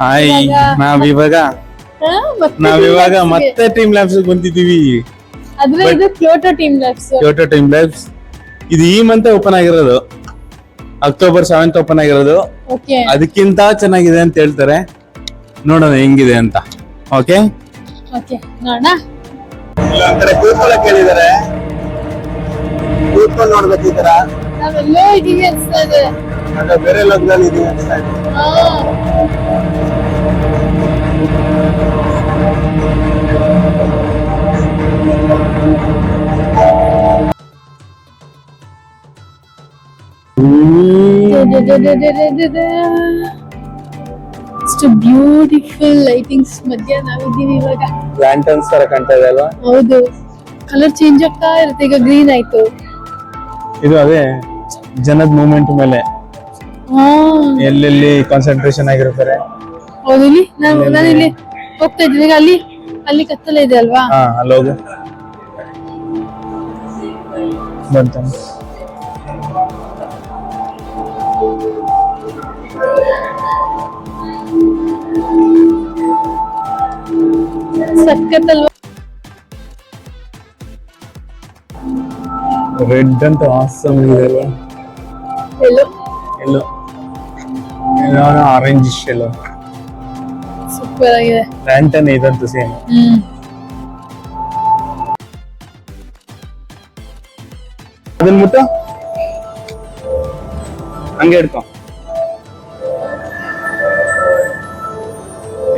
Hi, ನಾವಿವಾಗ ಮತ್ತೆ team labs ಬಂದಿದೀವಿ. ಇದು Kyoto team labs. Kyoto team labs ಇದು ಈ ಮಂತ್ ಓಪನ್ ಆಗಿರೋದು, October 7th ಓಪನ್ ಆಗಿರೋದು. ಅದಕ್ಕಿಂತ ಚೆನ್ನಾಗಿದೆ ಅಂತ ಹೇಳ್ತಾರೆ, ನೋಡೋಣ ಹೆಂಗಿದೆ ಅಂತ. ಓಕೆ ನೋಡೋಣ. ಇಲ್ಲೊಂದ್ಕಡೆ ಕೂತ್ಕೊಳ್ಳೋಕೆ ಹೇಳಿದ್ದಾರೆ, ಕೂತ್ಕೊಂಡು ನೋಡ್ಬೇಕು. ಈ ತರ ನಾವೆಲ್ಲೋ ಇದೀವಿ ಅನ್ಸ್ತಾ ಇದೆ, ಬೇರೆ ಲೋಕದಲ್ಲಿ ಇದೀವಿ ಅನ್ಸ್ತಾ ಇದೆ. ಎಷ್ಟು ಬ್ಯೂಟಿಫುಲ್ ಲೈಟಿಂಗ್ಸ್ ಮಧ್ಯ ನಾವಿದ್ದೀವಿ ಇವಾಗ. ಲ್ಯಾಂಟರ್ನ್ಸ್ ತರ ಕಾಣ್ತಾ ಇದೆ ಅಲ್ವಾ? ಹೌದು, ಕಲರ್ ಚೇಂಜ್ ಆಗ್ತಾ ಇರುತ್ತೆ. ಈಗ ಗ್ರೀನ್ ಆಯ್ತು. ಇದು ಅದೇ ಜನದ ಮೂವ್ಮೆಂಟ್ ಮೇಲೆ ಎಲ್ಲೆಲ್ಲಿ ಕಾನ್ಸಂಟ್ರೇಷನ್ ಆಗಿರ್ತಾರೆ. ಹೌದು, ಇಲ್ಲಿ ನಾನು ಇಲ್ಲಿ ಹೋಗ್ತಾ ಇದ್ದೀನಿ. ಅಲ್ಲಿ ಕತ್ತಲೆ ಇದೆ ಅಲ್ವಾ? ಅಲ್ಲಿ ಹೋಗು. ಬಂತ ಸಕ್ಕತ್ತಲ್ವಾ? ರೆಡ್ ಅಂತ ಆಸಮ್ ಇದೆ ಅಲ್ವಾ? ಎಲ್ಲೋ ಆರೆಂಜ್ ಎಲ್ಲೋ ಸೂಪರ್ ಆಗಿದೆ. ಲ್ಯಾಂಟರ್ನ್ ಇದಂತೂ ಸೇಮ್. ಅದನ್ನ ಮುಟ್ಟ ಹಂಗೆ ಹಿಡ್ಕೊ.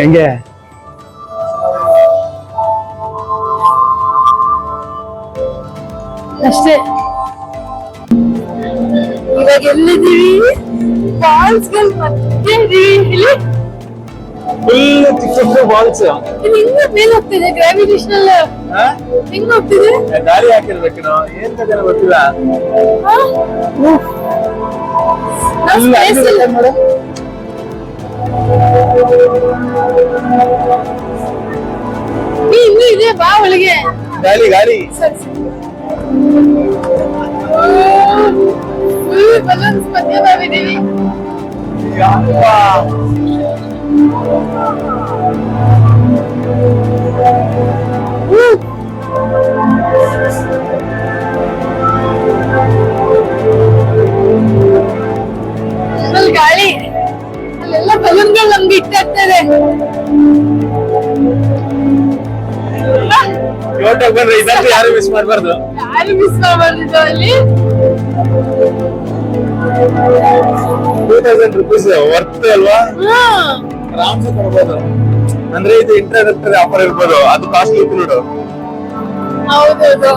ಹೆಂಗೆ ಅಷ್ಟೇ. ಇವಾಗ ಎಲ್ಲಿದ್ದೀವಿ? ಫಾಲ್ಸ್ ಗಳು ಮತ್ತೆ ಇದೀವಿ. ಫುಲ್ ಚಿಕ್ಕ ಬಾಲ್ಸ್. ಹಿಂಗ ಮೇಲೆ ಹೋಗ್ತಿದೆ, ಗ್ರಾವಿಟೇಷನಲ್ ಹಿಂಗ್ ಹೋಗ್ತಿದೆ. ಗಾಳಿ ಹಾಕಿರ್ಬೇಕು, ಏನ್ ಕಥೆ ಗೊತ್ತಿಲ್ಲ. ಇನ್ನೂ ಇದೆ, ಬಾ ಒಳಗೆ. ಗಾಳಿ ಬಲೂನ್ಸ್ ಮಧ್ಯ ನಾವಿದ್ದೀವಿ. ಗಾಳಿ, ಅಲ್ಲೆಲ್ಲ ಬಲೂನ್ಗಳು ನಮ್ಗೆ ಇಟ್ಟಾಗ್ತಾ ಇದೆ. ಬಂದ್ರೆ ಇದಂತೂ ಯಾರು ಮಿಸ್ ಮಾಡಬಾರ್ದು. ಅಲ್ಲಿ 2000 ರೂಪೀಸ್ ವರ್ತ್ ಅಲ್ವಾ? ಆರಾಮ್ಸೆ ಕೊಡ್ಬೋದು. ಅಂದ್ರೆ ಇದು ಇಂಟ್ರಡಕ್ಟರಿ ಆಫರ್ ಇರ್ಬೋದು, ಅದು ಕಾಸ್ಟ್ಲಿ ಇತ್ತು ನೋಡು. ಹೌದೌದು.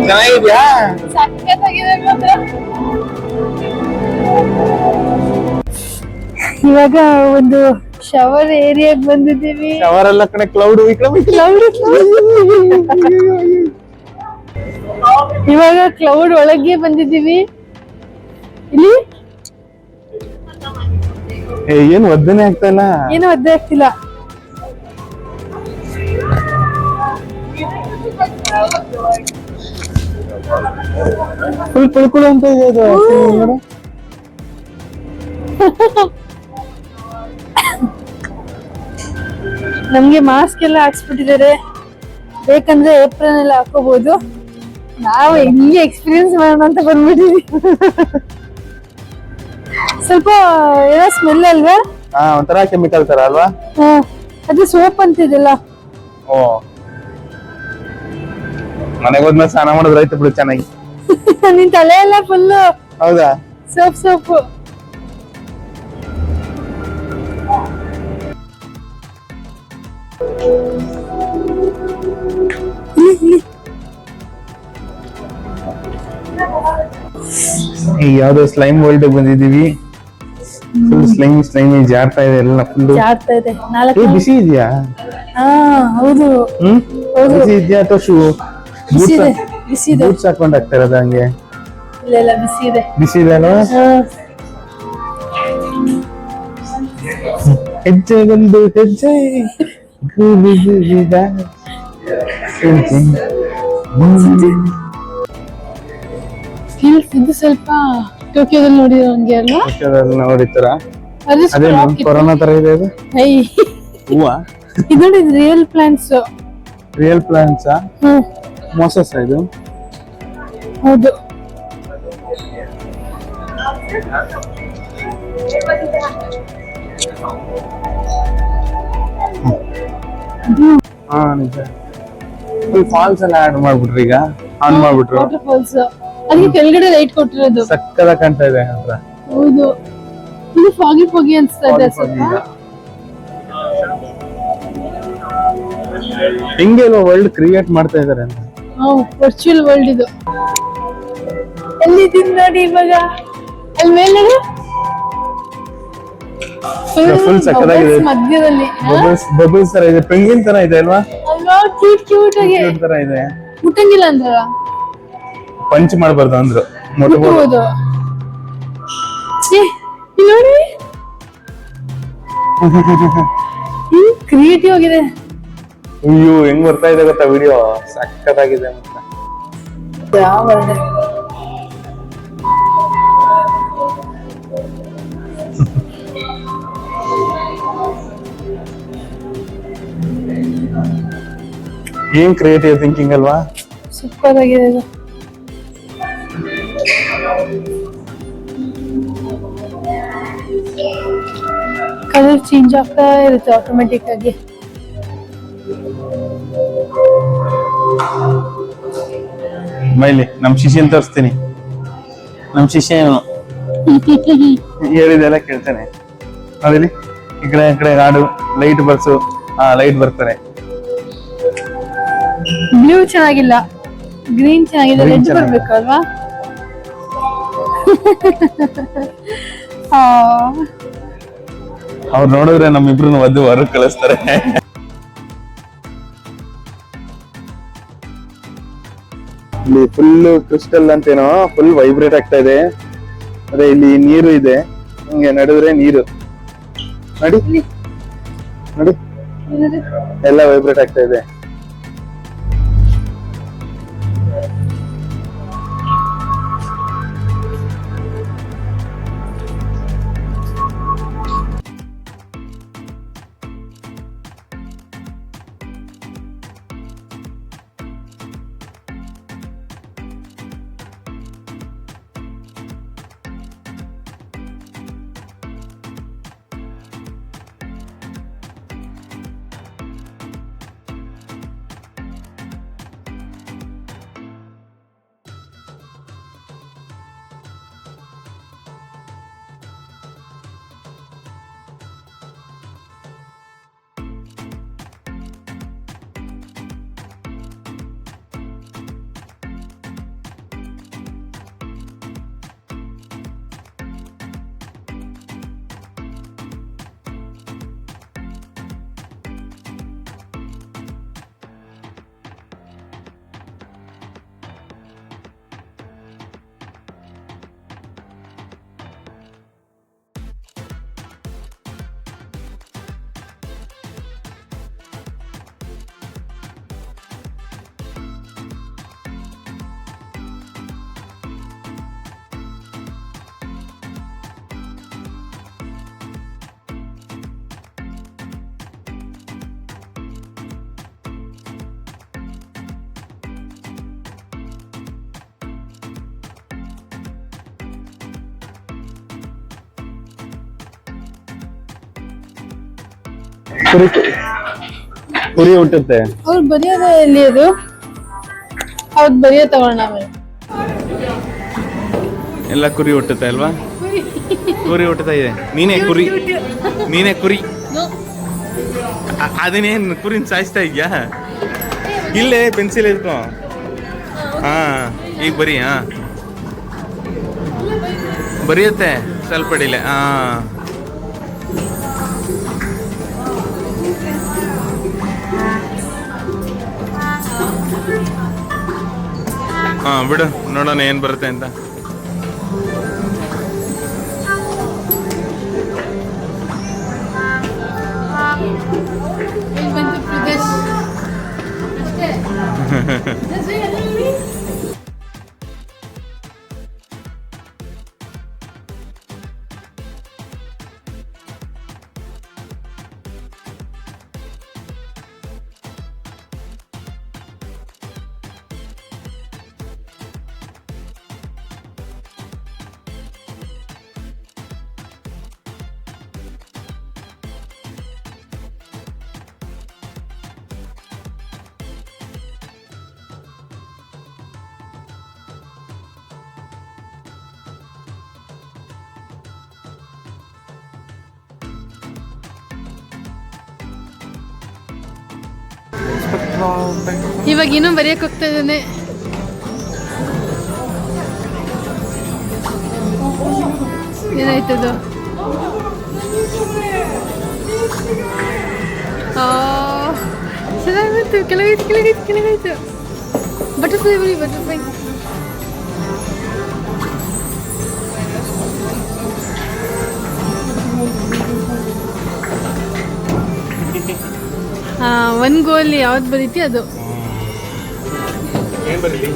ಚೆನ್ನಾಗಿದ್ಯಾ? ಸಕ್ಕತ್ತಾಗಿದೆ ಮಾತ್ರ. ಇವಾಗ ಒಂದು ಶವರ್ ಏರಿಯಾಗ್ ಬಂದಿದ್ದೀವಿ. ಶವರ್ ಎಲ್ಲ ಕಡೆ ಕ್ಲೌಡ್ ಇವಾಗ ಕ್ಲೌಡ್ ಒಳಗೆ ಬಂದಿದ್ದೀವಿ. ಇಲ್ಲಿ ಏನು ಒದ್ದನೆ ಆಗ್ತಾ ಇಲ್ಲ, ಏನು ಒದ್ದೆ ಆಗ್ತಿಲ್ಲ. ಫುಲ್ ಕುಳ್ಕುಳು ಅಂತ ಇದೆ ಅದು. ನಮ್ಗೆ ಮಾಸ್ಕ್ ಎಲ್ಲ ಹಾಕ್ಸ್ಬಿಟ್ಟಿದ್ದಾರೆ, ಬೇಕಂದ್ರೆ ಏಪ್ರಿಲ್ ಎಲ್ಲ ಹಾಕೋಬಹುದು. ನಾವು ಹಿಂಗೆ ಎಕ್ಸ್ಪೀರಿಯನ್ಸ್ ಮಾಡೋಣ ಅಂತ ಬಂದ್ಬಿಟ್ಟಿದ್ವಿ. ಸ್ವಲ್ಪ ಏನೋ ಸ್ಮೆಲ್ ಅಲ್ವಾ? ಒಂಥರ ಕೆಮಿಕಲ್ ತರ ಅಲ್ವಾ? ಅದು ಸೋಪ್ ಅಂತಿದೆಲ್ಲ. ಓ, ಮನೆಗೆ ಹೋದ್ಮೇಲೆ ಸ್ನಾನ ಮಾಡಿದ್ರೆ ಆಯ್ತು ಬಿಡು ಚೆನ್ನಾಗಿ. ನಿನ್ ತಲೆ ಎಲ್ಲ ಫುಲ್. ಹೌದಾ? ಸೋಪ್. ಯಾವ್ದೋ ಸ್ಲೈಮ್ ವರ್ಲ್ಡ್ ಬಂದಿದೀವಿ. ಫುಲ್ ಸ್ಲೈಮ್ ಜಾರ್ತಾ ಇದೆ, ಎಲ್ಲ ಫುಲ್ ಜಾರ್ತಾ ಇದೆ. ಬಿಸಿ ಇದೆಯಾ? ಹೌದು. ಬಿಸಿ ಇದೆಯಾ ಅಥವಾ ಶೂ ಬಿಸಿ ಇದೆ. ಬೂಟ್ಸ್ ಹಾಕೊಂಡು ಆಗ್ತಾ ಇರೋದು ಹಂಗೆ? ಇಲ್ಲ, ಬಿಸಿ ಇದೆ ಅಲ್ವಾ? ಹೆಜ್ಜೆ ಇದು ಸ್ವಲ್ಪ ಟೋಕಿಯೋದಲ್ಲಿ ನೋಡಿರೋ ಹಂಗೆ ಅಲ್ವಾ? ನೋಡಿತರ ಅದು ಅದೇ ಕೊರೋನಾ ತರ ಇದೆ ಅದು ಐ ಹೂವ ಇದು ನೋಡಿ real plants. Real plants Moses ಇದು ಹೌದು. ಹಾ ನಿಜ. ಫಾಲ್ಸ್ ಎಲ್ಲ ಆಡ್ ಮಾಡ್ಬಿಟ್ರಿ ಈಗ ಆನ್ ಮಾಡ್ಬಿಟ್ರು. ವಾಟರ್ ಫಾಲ್ಸ್ ಅದಕ್ಕೆ ಕೆಳಗಡೆ ಲೈಟ್ ಕೊಟ್ಟಿರೋದು ಸಕ್ಕದ ಕಾಣ್ತಾ ಇದೆ ಹತ್ರ. ಹೌದು. ಇದು ಫಾಗಿ ಅನ್ಸ್ತಾ ಇದೆ ಸ್ವಲ್ಪ. ಹಿಂಗೆ ವರ್ಲ್ಡ್ ಕ್ರಿಯೇಟ್ ಮಾಡ್ತಾ ಇದಾರೆ ಅಂತ. ವರ್ಚುವಲ್ ವರ್ಲ್ಡ್ ಇದು. ಎಲ್ಲಿದ್ದೀನಿ ನೋಡಿ ಇವಾಗ ಅಲ್ಲಿ ಮೇಲೆ ಫುಲ್ ಸಕ್ಕದಾಗಿದೆ. ಮಧ್ಯದಲ್ಲಿ ಬಬಲ್ಸ್ ತರ ಇದೆ, ಪೆಂಗಿನ್ ತರ ಇದೆ ಅಲ್ವಾ? ಅಲ್ವಾ? ಕ್ಯೂಟ್ ಆಗಿ ಕ್ಯೂಟ್ ತರ ಇದೆ. ಮುಟ್ಟಂಗಿಲ್ಲ ಅಂದ್ರ ಪಂಚ್ ಮಾಡಬಾರ್ದು ಅಂದ್ರು. ಮುಟ್ಟಬಹುದು. ನೋಡಿ ಕ್ರಿಯೇಟಿವ್ ಆಗಿದೆ. ಅಯ್ಯೋ ಹೆಂಗ್ ಬರ್ತಾ ಇದೆ ಗೊತ್ತಾ ವಿಡಿಯೋ, ಸಕ್ಕತ್ತಾಗಿದೆ ಅಂತ. ಏನ್ ಕ್ರಿಯೇಟಿವ್ ಥಿಂಕಿಂಗ್ ಅಲ್ವಾ? ಸೂಪರ್ ಆಗಿದೆ ಇದು. ಕಲರ್ ಚೇಂಜ್ ಆಗ್ತಾ ಇರುತ್ತೆ ಆಟೋಮೆಟಿಕ್ ಆಗಿ. ಮೈಲಿ ನಮ್ ಶಿಷ್ಯನ್ ತೋರಿಸ್ತೀನಿ. ನಮ್ ಶಿಷ್ಯ ಏನು ಹೇಳಿದೆಲ್ಲ ಕೇಳ್ತಾನೆ. ನೋಡಿಲಿ ಈ ಕಡೆ ನಾಡು ಲೈಟ್ ಬರ್ಸು, ಲೈಟ್ ಬರ್ತಾರೆ. ಬ್ಲೂ ಚೆನ್ನಾಗಿಲ್ಲ, ಗ್ರೀನ್ ಚೆನ್ನಾಗಿದೆ, Green ರೆಡ್ ಚೆನ್ನಾಗಿದೆ. ಬರ್ಬೇಕು ಅಲ್ವಾ? ಅವ್ರು ನೋಡಿದ್ರೆ ನಮ್ಮಿಬ್ರು ಒದ್ದು ಹೊರಗೆ ಕಳಿಸ್ತಾರೆ. ಇಲ್ಲಿ ಫುಲ್ ಕ್ರಿಸ್ಟಲ್ ಅಂತೇನೋ ಫುಲ್ ವೈಬ್ರೇಟ್ ಆಗ್ತಾ ಇದೆ. ಅದೇ ಇಲ್ಲಿ ನೀರು ಇದೆ, ಹಿಂಗೆ ನಡೆದ್ರೆ ನೀರು ನೋಡಿ ನೋಡಿ ಎಲ್ಲ ವೈಬ್ರೇಟ್ ಆಗ್ತಾ ಇದೆ. ಕುರಿ ಹುಟ್ಟುತ್ತೆ. ಅವ್ರು ಬರೆಯೋದೇ ಎಲ್ಲಿ ಅದು? ಅವ್ರು ಬರೆಯೋ ತಗೋಣ ಆಮೇಲೆ. ಎಲ್ಲ ಕುರಿ ಹುಟ್ಟುತ್ತೆ ಅಲ್ವಾ? ಕುರಿ ಹುಟ್ಟುತ್ತಾ ಇದೆ. ನೀನೇ ಕುರಿ, ನೀನೇ ಕುರಿ. ಅದನ್ನೇನು ಕುರಿನ ಸಾಯಿಸ್ತಾ ಇದೆಯಾ? ಇಲ್ಲೇ ಪೆನ್ಸಿಲ್ ಇದ್ಕೋ. ಈಗ ಬರೀ ಬರೆಯುತ್ತೆ ಸ್ವಲ್ಪ ಅಡಿಲೆ. ಬಿಡು ನೋಡೋಣ ಏನ್ ಬರುತ್ತೆ ಅಂತ. ಇವಾಗ ಇನ್ನೂ ಬರೆಯಕ್ಕೆ ಹೋಗ್ತಾ ಇದ್ದಾನೆ. ಏನಾಯ್ತದು? ಚೆನ್ನಾಗಿತ್ತು. ಕೆಳಗಾಯ್ತು. Butterfly butterfly. ಒಂದು ಗೋಲ್ ಯಾವ್ದು ಬರೀತಿ ಅದು.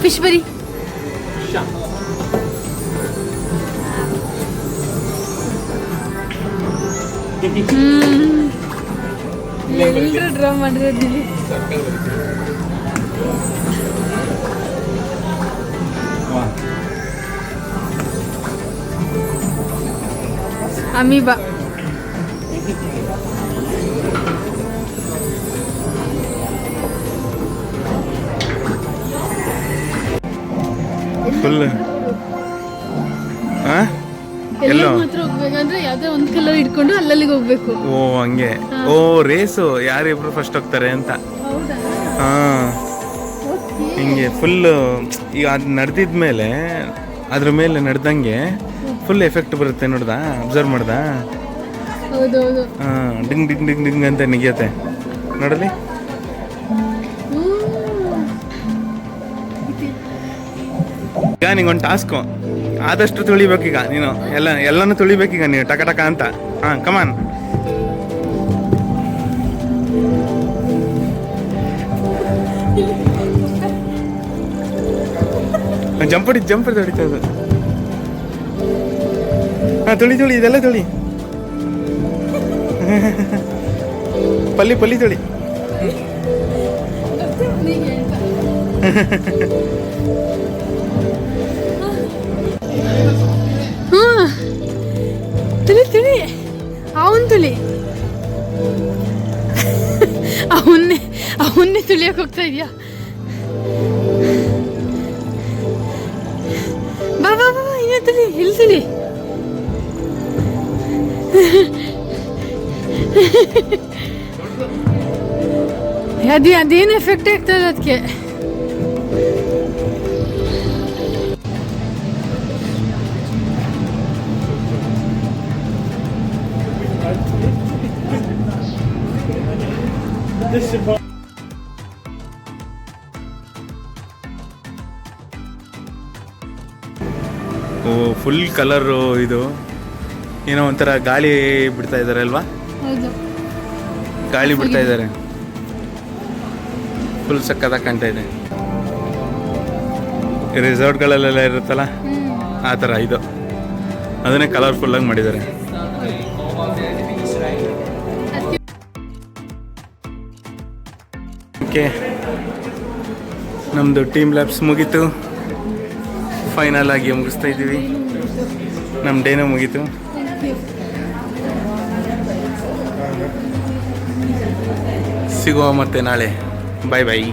ಫಿಶ್ ಬರಿ. ಎಲ್ಲರೂ ಡ್ರಾ ಮಾಡಿರೋದಿಲ್ಲಿ. ಅಮೀಬಾ. ಫುಲ್ ಎಲ್ಲ ಮಾತ್ರ ಹೋಗ್ಬೇಕಂದ್ರೆ ಯಾವ್ದೋ ಒಂದ್ ಕಲರ್ ಇಟ್ಕೊಂಡು ಅಲ್ಲಲ್ಲಿಗೆ ಹೋಗ್ಬೇಕು. ಓ ಹಂಗೆ. ಓ ರೇಸು ಯಾರಿಬ್ರು ಫಸ್ಟ್ ಹೋಗ್ತಾರೆ ಅಂತ. ಹಾ ಹಿಂಗೆ ಫುಲ್ ಈಗ ಅದು ನಡೆದಿದ್ಮೇಲೆ ಅದ್ರ ಮೇಲೆ ನಡೆದಂಗೆ ಫುಲ್ ಎಫೆಕ್ಟ್ ಬರುತ್ತೆ. ನೋಡ್ದಾ? ಅಬ್ಸರ್ವ್ ಮಾಡ್ದ? ಹೌದೌದು. ಹಾ ಡಿಂಗ್ ಡಿಂಗ್ ಡಿಂಗ್ ಡಿಂಗ್ ಅಂತ ನಿಗಿಯತ್ತೆ ನೋಡಲಿ. ಈಗ ನಿಂಗೊಂದು ಟಾಸ್ಕು, ಆದಷ್ಟು ತುಳಿಬೇಕೀಗ ನೀನು. ಎಲ್ಲನೂ ತುಳಿಬೇಕೀಗ ನೀವು ಟಕ ಟಕ ಅಂತ. ಹಾಂ ಕಮಾನ್. ಜಂಪ್ ಹೊಡಿತದು. ಹಾಂ ತುಳಿ ಇದೆಲ್ಲ ತುಳಿ. ಪಲ್ಲಿ ತುಳಿ. ತುಳಿ ಅವನ್ ತುಳಿ. ಅವನ್ನೇ ತುಳಿಯಕ್ಕೆ ಹೋಗ್ತಾ ಇದೆಯಾ? ಬಾ ಇನ್ನೇ ತುಳಿ. ಇಲ್ಲಿ ತುಳಿ. ಅದೇನು ಎಫೆಕ್ಟ್ ಆಗ್ತದೆ ಅದಕ್ಕೆ. ಓ ಫುಲ್ ಕಲರು. ಇದು ಏನೋ ಒಂಥರ ಗಾಳಿ ಬಿಡ್ತಾ ಇದ್ದಾರೆ ಅಲ್ವಾ? ಗಾಳಿ ಬಿಡ್ತಾ ಇದ್ದಾರೆ. ಫುಲ್ ಸಕ್ಕತ್ತಾಗಿ ಕಾಣ್ತಾ ಇದೆ. ರೆಸಾರ್ಟ್ಗಳಲ್ಲೆಲ್ಲ ಇರುತ್ತಲ್ಲ ಆ ಥರ ಇದು. ಅದನ್ನೇ ಕಲರ್ಫುಲ್ಲಾಗಿ ಮಾಡಿದ್ದಾರೆ. ಓಕೆ, ನಮ್ಮದು ಟೀಮ್ ಲ್ಯಾಬ್ಸ್ ಮುಗೀತು. ಫೈನಲ್ ಆಗಿ ಮುಗಿಸ್ತಾ ಇದ್ದೀವಿ. ನಮ್ಮ ಡೇನೂ ಮುಗೀತು. ಸಿಗುವ ಮತ್ತೆ ನಾಳೆ. ಬಾಯ್ ಬಾಯ್.